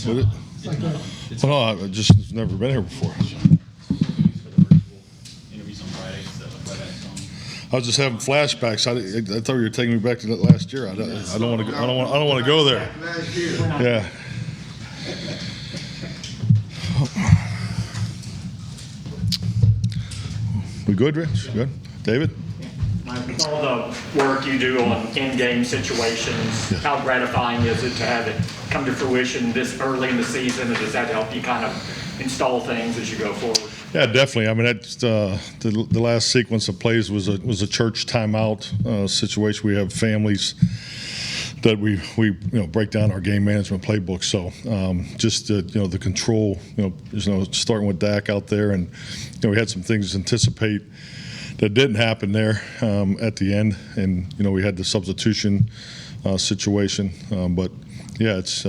Would it? Well, no, I just never been here before. I was just having flashbacks. I thought you were taking me back to that last year. I don't want to go. I don't want to go there. Yeah. We good, Rich? Good. David? With all the work you do on in-game situations, how gratifying is it to have it come to fruition this early in the season, and does that help you kind of install things as you go forward? Yeah, definitely. I mean, that's, the last sequence of plays was a church timeout situation. We have families that we break down our game management playbook. So just the control, starting with Dak out there, and we had some things to anticipate that didn't happen there at the end, and we had the substitution situation. But yeah, it's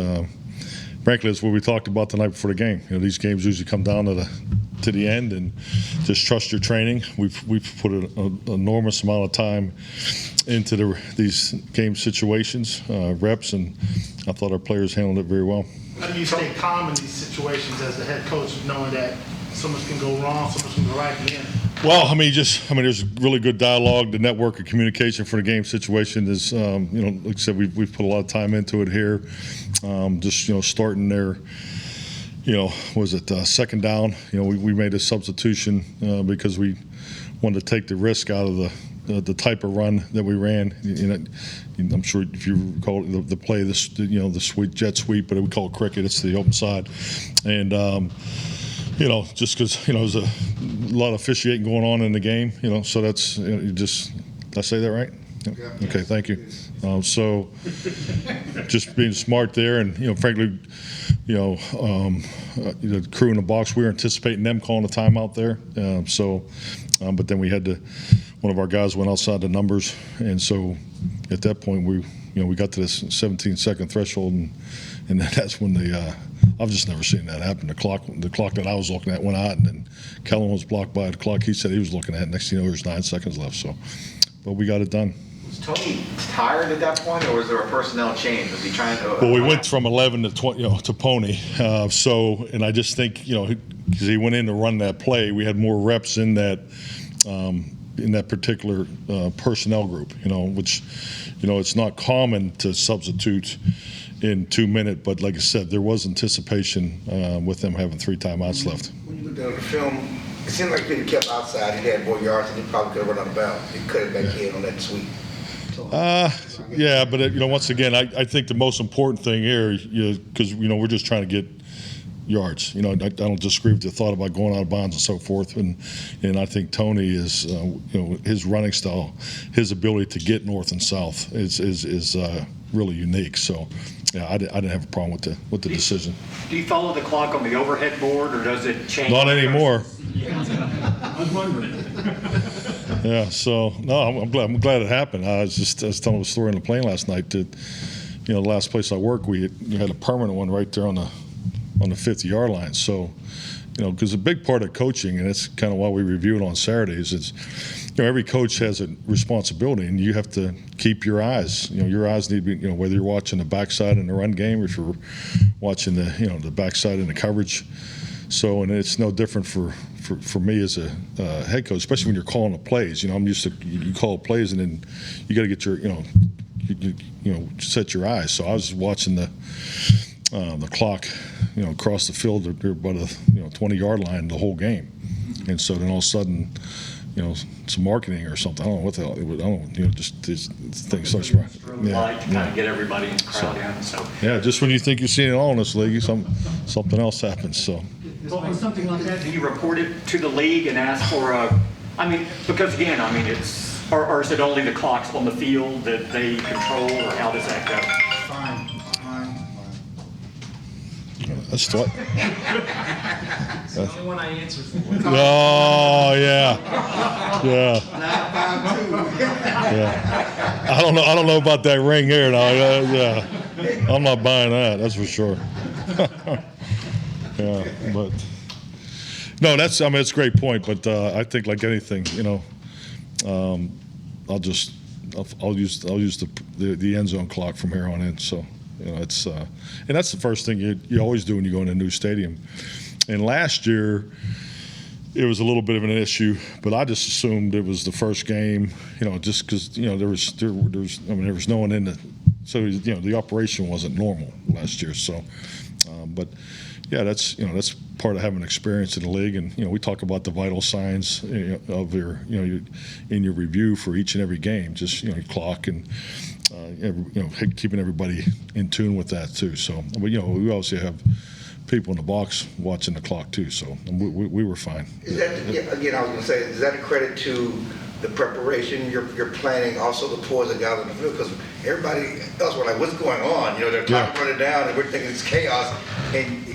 frankly it's what we talked about the night before the game. These games usually come down to the end, and just trust your training. We've put an enormous amount of time into these game situations, reps, and I thought our players handled it very well. How do you stay calm in these situations as the head coach, knowing that so much can go wrong, so much can go right at the end? Well, there's really good dialogue. The network of communication for the game situation is, like I said, we've put a lot of time into it here. Starting there, was it second down? We made a substitution because we wanted to take the risk out of the type of run that we ran. I'm sure if you recall the play, the sweep, jet sweep, but we call it cricket. It's the open side, and just because there's a lot of officiating going on in the game. So that's did I say that right? Yeah. Okay, thank you. So just being smart there, and frankly, the crew in the box, we were anticipating them calling a timeout there. But then we had one of our guys went outside the numbers, and so at that point we got to this 17-second threshold, and that's when I've just never seen that happen. The clock that I was looking at went out, and then Kellen was blocked by the clock he said he was looking at. Next thing you know, there's 9 seconds left. But we got it done. Was Tony tired at that point, or was there a personnel change? Was he trying to? Well, we went from 11 to 20, to Pony. And I just think, because he went in to run that play, we had more reps in that particular personnel group. Which, it's not common to substitute in 2 minutes, but like I said, there was anticipation with them having 3 timeouts left. When you looked at the film, it seemed like he kept outside. He had more yards, and he probably could have run out of bounds. He cut it back in on that sweep. Yeah, but once again, I think the most important thing here, because we're just trying to get yards. I don't disagree with the thought about going out of bounds and so forth. And I think Tony is, his running style, his ability to get north and south is really unique. So, yeah, I didn't have a problem with the decision. Do you follow the clock on the overhead board, or does it change? Not anymore. I was wondering. Yeah. So no, I'm glad it happened. I was telling a story on the plane last night that, the last place I worked, we had a permanent one right there on the 50-yard line. So, because a big part of coaching, and that's kind of why we review it on Saturdays, is, every coach has a responsibility, and you have to keep your eyes. Your eyes need to be, whether you're watching the backside in the run game, or if you're watching the backside in the coverage. So, and it's no different for me as a head coach, especially when you're calling the plays. I'm used to you call plays, and then you got to get your set your eyes. So I was watching the clock, across the field. They're about a 20-yard line the whole game, and so then all of a sudden, some marketing or something. I don't know what the hell. I don't. Just this thing starts right. Yeah, to kind of get everybody in the crowd in. So yeah, just when you think you're seeing it all in this league, something else happens. So. Well, something like that. Do you report it to the league and ask for because again, it's, or is it only the clocks on the field that they control, or how does that go? Fine. That's what. It's the only one I answer for. Oh yeah. I don't know about that ring here now. Yeah, I'm not buying that. That's for sure. Yeah, but no, it's a great point. But I think like anything, I'll use the end zone clock from here on in. So You know, it's and that's the first thing you always do when you go in a new stadium. And last year, it was a little bit of an issue, but I just assumed it was the first game. You know, just because there was no one in the, so the operation wasn't normal last year. So, but yeah, that's part of having experience in the league. And we talk about the vital signs of your in your review for each and every game. Just your clock and keeping everybody in tune with that too. So, but we also have people in the box watching the clock too. So we were fine. Is that, again, I was going to say, is that a credit to the preparation you're planning, also the pause that got on the field? Because everybody else were like, what's going on? They're trying to run it down, and we're thinking it's chaos. And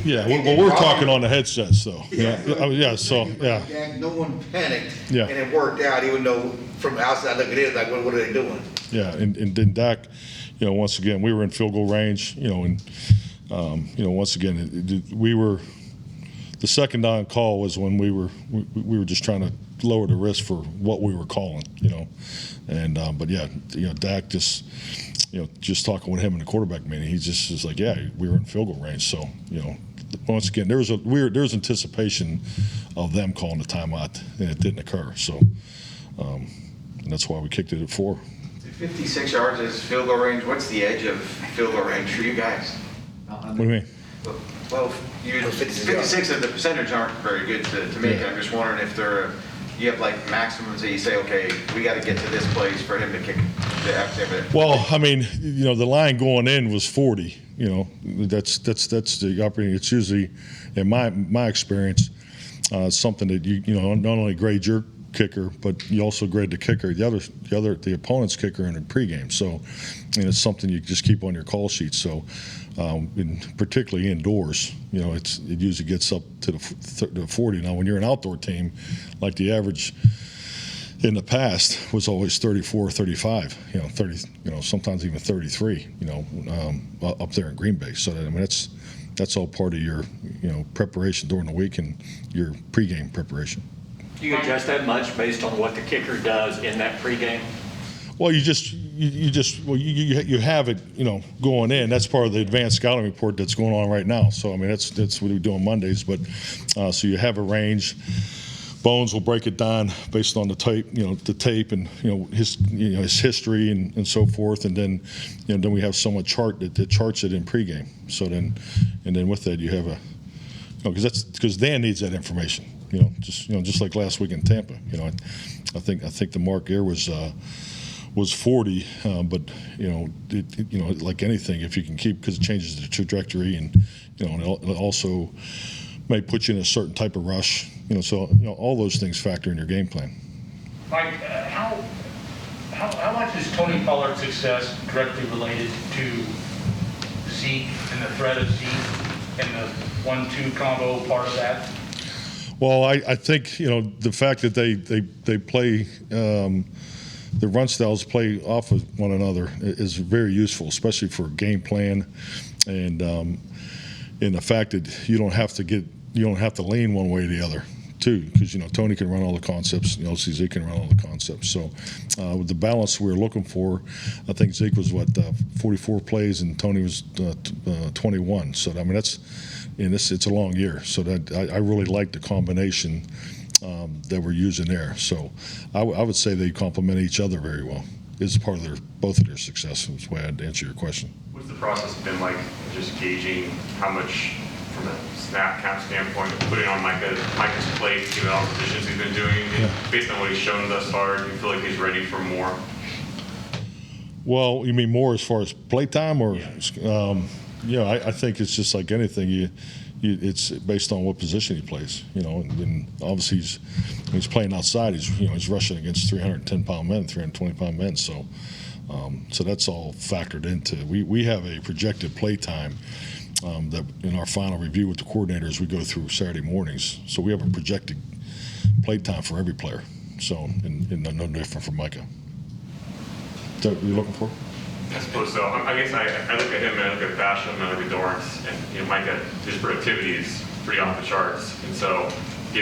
we're talking on the headsets though. No one panicked, Yeah. and it worked out, even though from the outside looking in, like, what are they doing? Yeah, and then Dak, once again, we were in field goal range, and once again, we were, the second down call was when we were just trying to lower the risk for what we were calling, and but yeah, Dak just talking with him in the quarterback meeting, he just was like, yeah, we were in field goal range, so once again, there was anticipation of them calling the timeout, and it didn't occur, so and that's why we kicked it at 4. 56 yards is field goal range. What's the edge of field goal range for you guys? What do you mean? Well, 56 of the percentage aren't very good to make. Yeah. I'm just wondering if you have like maximums that you say, okay, we got to get to this place for him to kick the after. Well, I mean, the line going in was 40. That's the operating. It's usually, in my experience, something that not only grade your kicker, but you also grade the kicker, the opponent's kicker in the pregame. So, it's something you just keep on your call sheet. So, particularly indoors, it usually gets up to the 40. Now, when you're an outdoor team, like the average in the past was always 34, 35, 30, sometimes even 33, up there in Green Bay. So, that's all part of your, preparation during the week and your pregame preparation. Do you adjust that much based on what the kicker does in that pregame? Well, you have it, going in. That's part of the advanced scouting report that's going on right now. So, I mean, that's what we do on Mondays. But so you have a range. Bones will break it down based on the tape, and his history and so forth. And then then we have someone chart that charts it in pregame. So then with that you have because Dan needs that information. Just like last week in Tampa. I think the mark there was 40, but like anything, if you can keep, because it changes the trajectory, and and it also may put you in a certain type of rush. So all those things factor in your game plan. Mike, how much is Tony Pollard's success directly related to Zeke and the threat of Zeke and the 1-2 combo part of that? Well, I think the fact that they play, the run styles play off of one another is very useful, especially for game plan, and the fact that you don't have to lean one way or the other too, because Tony can run all the concepts, Zeke can run all the concepts. So with the balance we were looking for, I think Zeke was 44 plays and Tony was 21. So I mean it's a long year. So that I really like the combination that we're using there. So I would say they complement each other very well. It's part of both of their success. That's the way I'd answer your question. What's the process been like, just gauging how much, from a snap count standpoint, putting on Micah's plate, given all the positions he's been doing, based on what he's shown thus far, do you feel like he's ready for more? Well, you mean more as far as playtime, or? Yeah. I think it's just like anything. It's based on what position he plays. And obviously he's playing outside. He's rushing against 310-pound men, 320-pound men. So that's all factored into. We have a projected play time that in our final review with the coordinators we go through Saturday mornings. So we have a projected play time for every player. So and no different from Micah. Is that what you're looking for? I suppose so. I guess I look at him and I look at Basham and I look at Dorrance, and Micah, his productivity is pretty off the charts. And so, I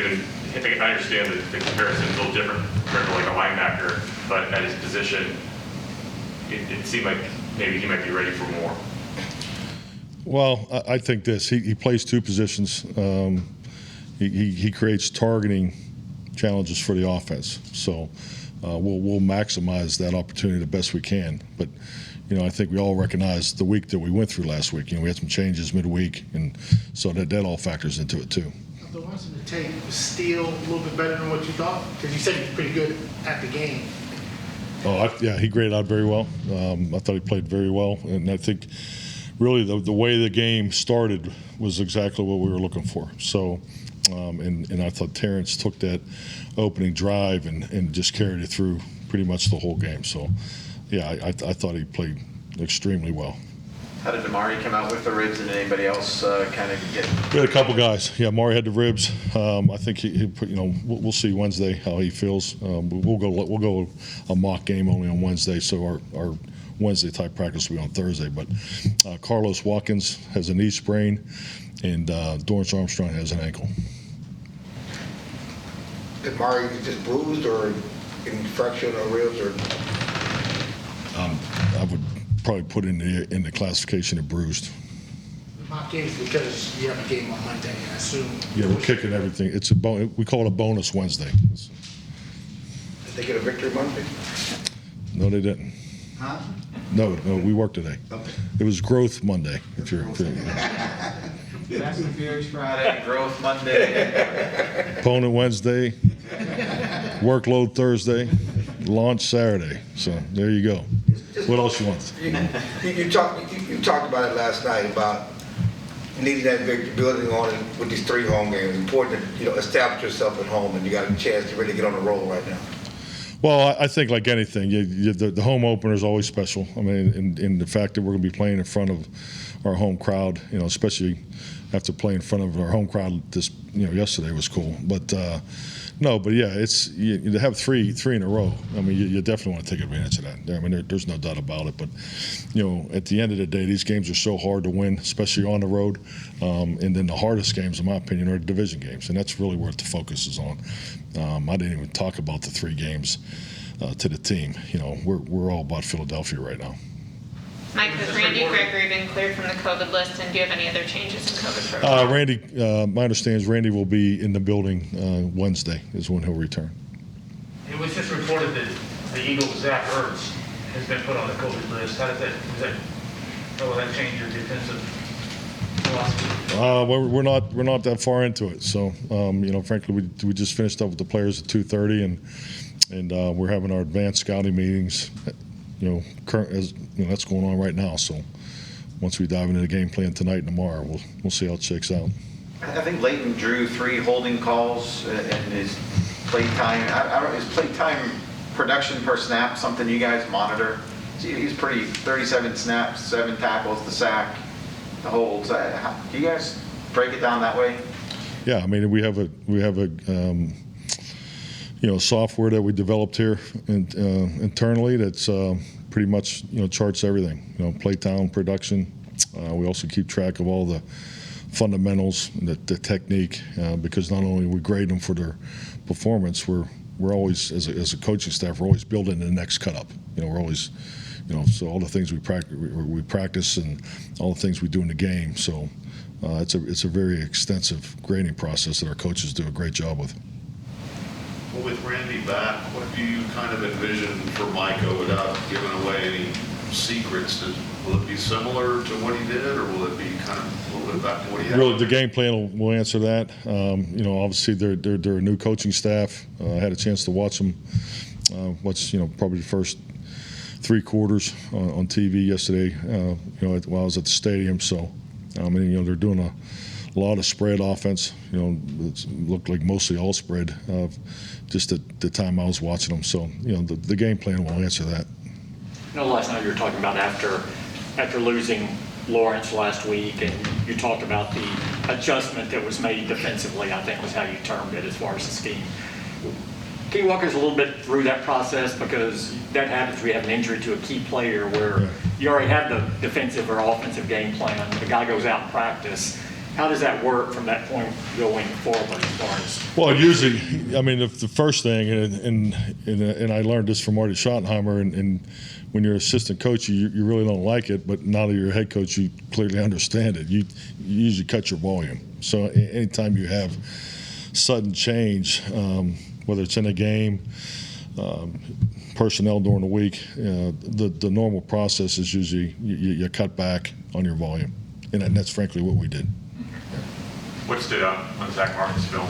understand that the comparison is a little different compared to like a linebacker, but at his position, it seemed like maybe he might be ready for more. Well, I think this. He plays two positions. He creates targeting challenges for the offense. So we'll maximize that opportunity the best we can. But I think we all recognize the week that we went through last week. We had some changes midweek, and so that all factors into it too. The ones in the tape was still a little bit better than what you thought? Because you said he was pretty good at the game. Oh, yeah, he graded out very well. I thought he played very well, and I think really the way the game started was exactly what we were looking for. So, and I thought Terrence took that opening drive and just carried it through pretty much the whole game. So, yeah, I thought he played extremely well. How did Amari come out with the ribs, and anybody else kind of get? We had a couple guys. Yeah, Amari had the ribs. I think he put, we'll see Wednesday how he feels. We'll go a mock game only on Wednesday, so our Wednesday type practice will be on Thursday. But Carlos Watkins has a knee sprain, and Dorrance Armstrong has an ankle. Did Amari just bruised or infraction or ribs or? I would probably put in the classification of bruised. Mock games because you have a game on Monday, I assume. Yeah, we're kicking everything. It's we call it a bonus Wednesday. Did they get a victory Monday? No, they didn't. Huh? No, we worked today. Okay. It was growth Monday. If you're Fast and Furious Friday. Growth Monday. opponent Wednesday, workload Thursday, launch Saturday. So there you go. What else you want? You talked about it last night about needing that victory, building on it with these 3 home games. It's important to establish yourself at home, and you got a chance to really get on the roll right now. Well, I think like anything, the home opener is always special. I mean, in the fact that we're going to be playing in front of our home crowd, especially after playing in front of our home crowd yesterday was cool. But yeah, it's to have three in a row. I mean, you definitely want to take advantage of that. I mean, there's no doubt about it. But at the end of the day, these games are so hard to win, especially on the road. And then the hardest games, in my opinion, are the division games, and that's really what the focus is on. I didn't even talk about the 3 games to the team. We're all about Philadelphia right now. Mike, has Randy Gregory been cleared from the COVID list, and do you have any other changes in COVID protocol? Randy, my understanding is Randy will be in the building Wednesday is when he'll return. It was just reported that the Eagles' Zach Ertz has been put on the COVID list. How will that change your defensive philosophy? We're not that far into it. So frankly, we just finished up with the players at 2:30, and we're having our advanced scouting meetings. That's going on right now. So once we dive into the game plan tonight and tomorrow, we'll see how it shakes out. I think Leighton drew 3 holding calls in his play time. I don't know, is play time production per snap something you guys monitor? He's pretty 37 snaps, 7 tackles, the sack, the holds. Do you guys break it down that way? Yeah, I mean we have a software that we developed here internally that's pretty much charts everything. Playtime, production. We also keep track of all the fundamentals, the technique, because not only we grade them for their performance, we're always as a coaching staff we're always building the next cut up. We're always so all the things we practice and all the things we do in the game. So it's a very extensive grading process that our coaches do a great job with. Well, with Randy back, what do you kind of envision for Micah without giving away any secrets? Will it be similar to what he did, or will it be kind of a little bit back to what he had? Really, the game plan will answer that. Obviously they're a new coaching staff. I had a chance to watch them. Probably the first 3 quarters on TV yesterday. While I was at the stadium. So, they're doing a lot of spread offense. It looked like mostly all spread. Just the time I was watching them. So, the game plan will answer that. Last night you were talking about after losing Lawrence last week, and you talked about the adjustment that was made defensively, I think was how you termed it as far as the scheme. Can you walk us a little bit through that process? Because that happens, we have an injury to a key player where you already have the defensive or offensive game plan. The guy goes out in practice. how does that work from that point going forward as far as? Well, usually, I mean, if the first thing, and I learned this from Marty Schottenheimer, and when you're assistant coach, you really don't like it, but now that you're a head coach, you clearly understand it. You usually cut your volume. So anytime you have sudden change, whether it's in a game, personnel during the week, the normal process is usually you cut back on your volume, and that's frankly what we did. What stood out on Zach Martin's film?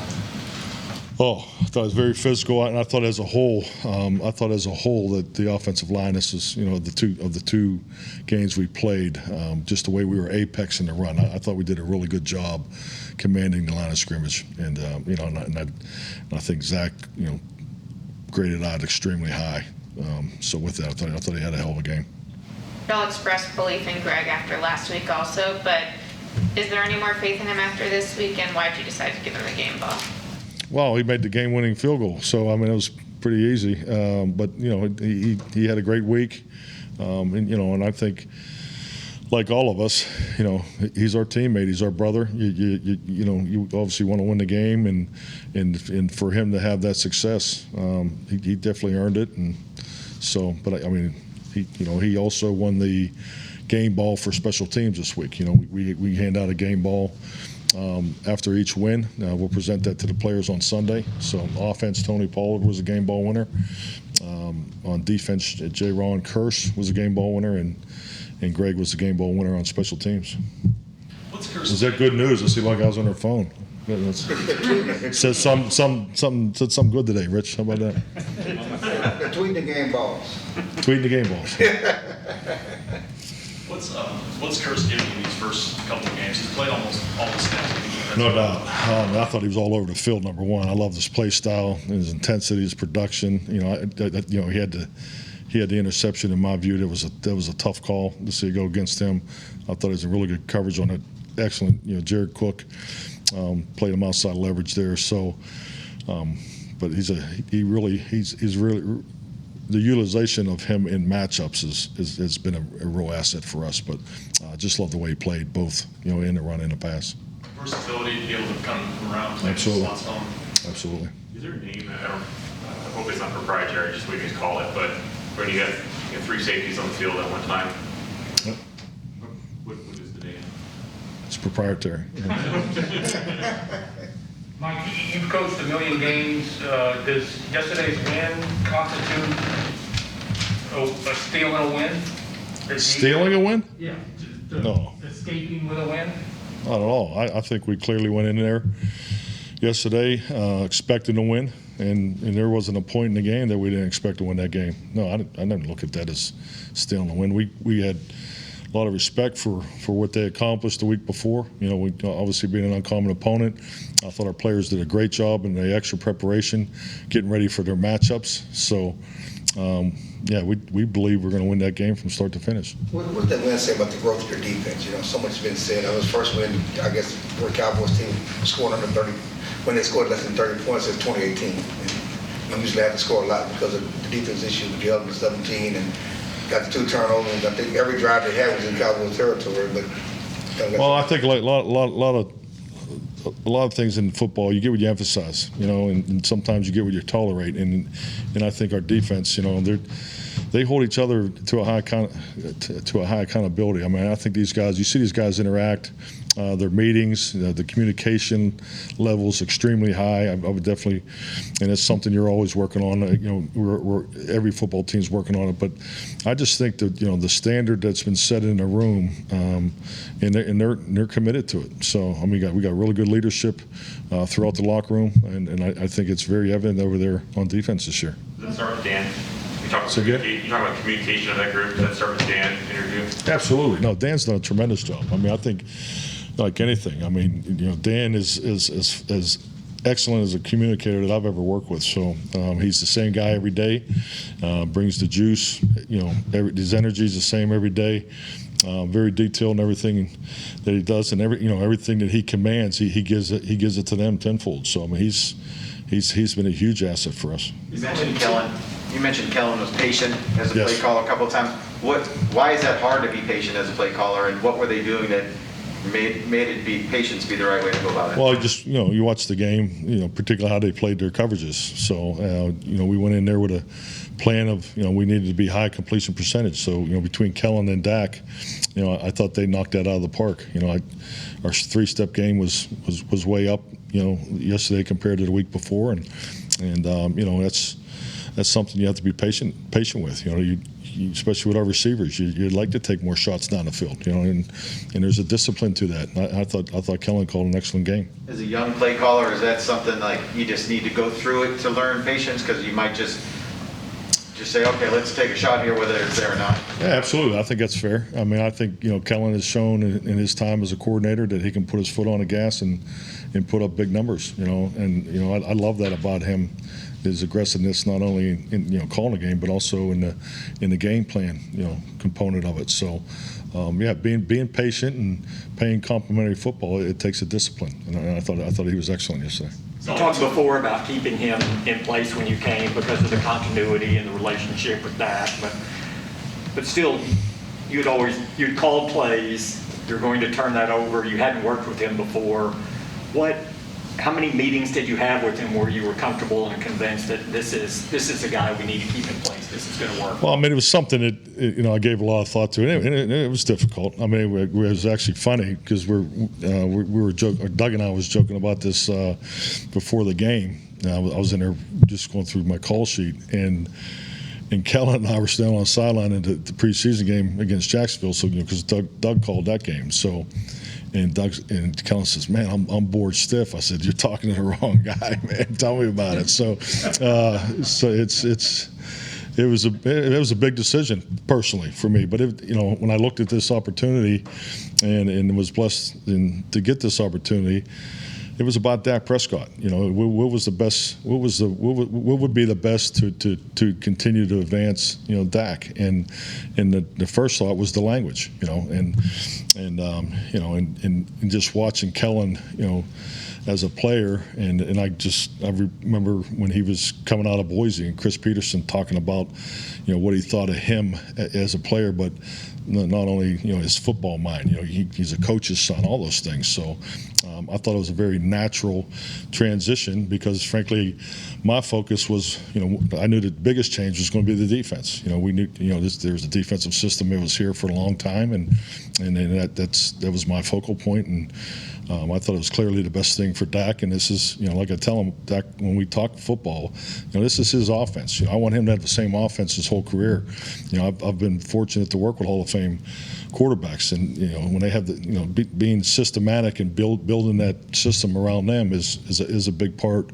Oh, I thought it was very physical, and I thought as a whole, that the offensive line, this is, the two games we played, just the way we were apexing the run. I thought we did a really good job commanding the line of scrimmage, and and I think Zach, graded out extremely high. So with that, I thought he had a hell of a game. Y'all expressed belief in Greg after last week also, but is there any more faith in him after this week, and why did you decide to give him the game ball? Well, he made the game-winning field goal, so I mean it was pretty easy. But he had a great week, and I think, like all of us, he's our teammate, he's our brother. You obviously want to win the game, and for him to have that success, he definitely earned it. And so, but I mean, he also won the game ball for special teams this week. We hand out a game ball after each win. We'll present that to the players on Sunday. So offense, Tony Pollard was a game ball winner. On defense, J. Ron Kearse was a game ball winner, and Greg was the game ball winner on special teams. Is that good news? It seemed like I was on her phone. Said something good today, Rich. How about that? They're tweeting the game balls. Tweeting the game balls. What's Kearse giving you these first couple of games? He's played almost all the snaps. No doubt. I thought he was all over the field. Number one, I love his play style, his intensity, his production. He had the interception. In my view, that was a tough call to see it go against him. I thought it was a really good coverage on it. Excellent. Jared Cook played him outside leverage there. So, but he's really the utilization of him in matchups has been a real asset for us. But I just love the way he played both, in the run and the pass. Versatility to be able to come around, play Absolutely. slots on. Absolutely. Is there a name, I hope it's not proprietary, just the way you call it, but when you got three safeties on the field at one time, Yep. what is the name? It's proprietary. Mike, you've coached a million games. Does yesterday's win constitute a steal and a win? Stealing a win? Yeah. No. Escaping with a win? Not at all. I think we clearly went in there yesterday expecting to win, and there wasn't a point in the game that we didn't expect to win that game. No, I didn't look at that as stealing a win. We had a lot of respect for what they accomplished the week before. We obviously being an uncommon opponent. I thought our players did a great job in the extra preparation, getting ready for their matchups. So, we believe we're going to win that game from start to finish. What does that win say about the growth of your defense? So much has been said. That was first win, I guess, for a Cowboys team scoring under 30, when they scored less than 30 points since 2018. And we usually have to score a lot because of the defense issue with the other 17 and got the 2 turnovers. I think every drive they had was in Cowboys territory. But well, I think like a lot of things in football, you get what you emphasize, and sometimes you get what you tolerate. And I think our defense, they hold each other to a high accountability. I mean, I think these guys, you see these guys interact, their meetings, the communication level is extremely high. I would definitely, and it's something you're always working on. Every football team's working on it, but I just think that the standard that's been set in the room, and they're committed to it. So I mean, we got really good leadership throughout the locker room, and I think it's very evident over there on defense this year. Does that start with Dan? You talk about communication of that group. Does that start with Dan interview? Absolutely. No, Dan's done a tremendous job. I mean, I think, like anything, I mean, Dan is as excellent as a communicator that I've ever worked with. So he's the same guy every day, brings the juice. His energy is the same every day. Very detailed in everything that he does, and everything that he commands, he gives it to them tenfold. So I mean, he's been a huge asset for us. You mentioned Kellen. You mentioned Kellen was patient as a Yes. play caller a couple of times. Why is that hard to be patient as a play caller, and what were they doing that patience be the right way to go about it? Well, just, you watch the game, particularly how they played their coverages. So, we went in there with a plan of, we needed to be high completion percentage. So, between Kellen and Dak, I thought they knocked that out of the park. Our three-step game was way up, yesterday compared to the week before, and that's something you have to be patient with. Especially with our receivers, you'd like to take more shots down the field, and there's a discipline to that. I thought Kellen called an excellent game. As a young play caller, is that something like you just need to go through it to learn patience? Because you might just say, okay, let's take a shot here, whether it's there or not. Yeah, absolutely. I think that's fair. I mean, I think Kellen has shown in his time as a coordinator that he can put his foot on the gas and put up big numbers. And I love that about him. His aggressiveness, not only in calling a game, but also in the game plan, component of it. So, being patient and playing complimentary football, it takes a discipline. And I thought he was excellent yesterday. You talked before about keeping him in place when you came because of the continuity and the relationship with Dak, but still, you'd called plays. You're going to turn that over. You hadn't worked with him before. How many meetings did you have with him where you were comfortable and convinced that this is the guy we need to keep in place? This is going to work. Well, I mean, it was something that I gave a lot of thought to, and it was difficult. I mean, it was actually funny because we were joking. Doug and I was joking about this before the game. I was in there just going through my call sheet, and Kellen and I were standing on the sideline in the preseason game against Jacksonville. So because Doug called that game, so. And Kellen says, "Man, I'm bored stiff." I said, "You're talking to the wrong guy, man. Tell me about it." So it was a big decision personally for me. But when I looked at this opportunity, and was blessed to get this opportunity, it was about Dak Prescott. What was the best? What would be the best to continue to advance? Dak, and the first thought was the language. And just watching Kellen, as a player, and I remember when he was coming out of Boise and Chris Peterson talking about, what he thought of him as a player, but not only his football mind. He's a coach's son, all those things. So I thought it was a very natural transition because, frankly, my focus was, I knew the biggest change was going to be the defense. We knew, there was a defensive system. It was here for a long time, and that was my focal point. And I thought it was clearly the best thing for Dak. And this is, like I tell him, Dak, when we talk football, this is his offense. I want him to have the same offense his whole career. I've been fortunate to work with Hall of Fame quarterbacks, and when they have being systematic and building that system around them is a big part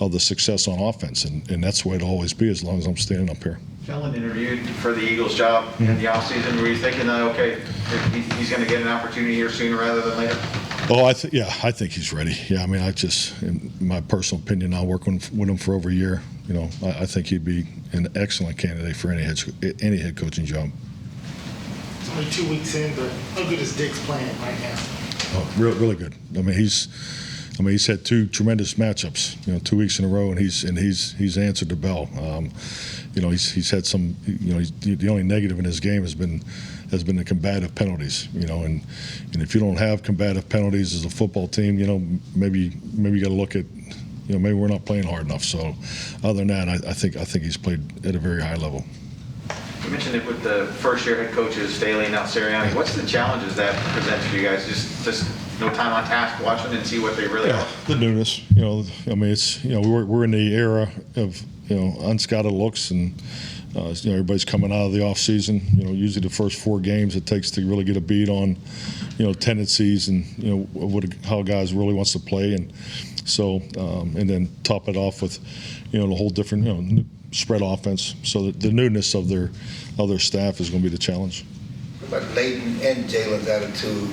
of the success on offense, and that's the way it'll always be as long as I'm standing up here. Kellen interviewed for the Eagles job in the offseason. Were you thinking that, okay, he's going to get an opportunity here sooner rather than later? Oh, I think he's ready. Yeah, I mean, in my personal opinion, I'll work with him for over a year. I think he'd be an excellent candidate for any head coaching job. It's only 2 weeks in, but how good is Diggs playing right now? Oh, really good. I mean, he's had two tremendous matchups, 2 weeks in a row, and he's answered the bell. He's had some. The only negative in his game has been the combative penalties. And if you don't have combative penalties as a football team, maybe you got to look at, maybe we're not playing hard enough. So, other than that, I think he's played at a very high level. You mentioned it with the first-year head coaches, Staley and now Sirianni. What's the challenges that presents for you guys? Just no time on task, watching and see what they really are. The newness. I mean, it's we're in the era of unscouted looks, and everybody's coming out of the off season. Usually the first 4 games it takes to really get a beat on tendencies and how guys really wants to play, and so and then top it off with the whole different spread offense. So the newness of their staff is going to be the challenge. But Leighton and Jalen's attitude,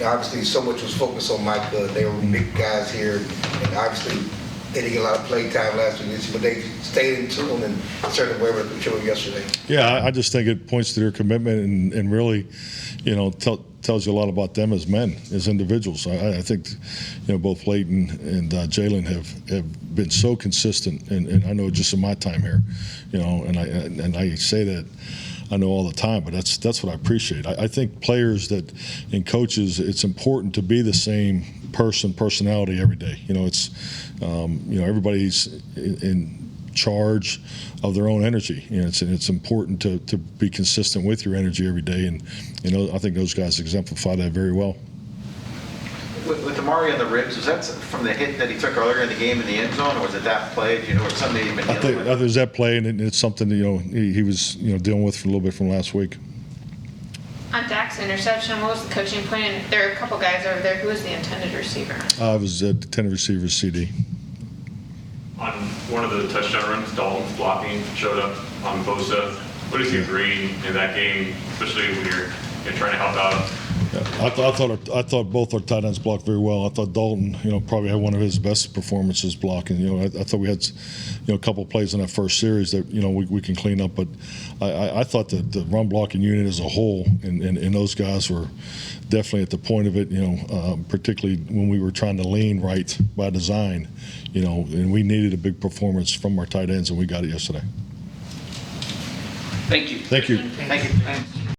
obviously so much was focused on Micah. They were big guys here, and obviously they didn't get a lot of play time last week, but they stayed in tune and certainly were able to control yesterday. Yeah, I just think it points to their commitment and really, tells you a lot about them as men, as individuals. I think, both Leighton and Jalen have been so consistent, and I know just in my time here, and I say that I know all the time, but that's what I appreciate. I think players and coaches, it's important to be the same personality every day. It's everybody's in charge of their own energy. It's important to be consistent with your energy every day, and I think those guys exemplify that very well. With Amari on the ribs, was that from the hit that he took earlier in the game in the end zone, or was it that play? Do you know, or something he'd been I dealing think with? it was that play, and it's something he was dealing with for a little bit from last week. On Dak's interception, what was the coaching point? And there are a couple guys over there. Who was the intended receiver? I was the intended receiver, CD. On one of the touchdown runs, Dalton's blocking showed up on Bosa. What does he bring in that game, especially when you're trying to help out? Yeah, I thought both our tight ends blocked very well. I thought Dalton, probably had one of his best performances blocking. I thought we had, a couple plays in that first series that we can clean up. But I thought that the run blocking unit as a whole, and those guys were definitely at the point of it. Particularly when we were trying to lean right by design. And we needed a big performance from our tight ends, and we got it yesterday. Thank you. Thank you. Thank you.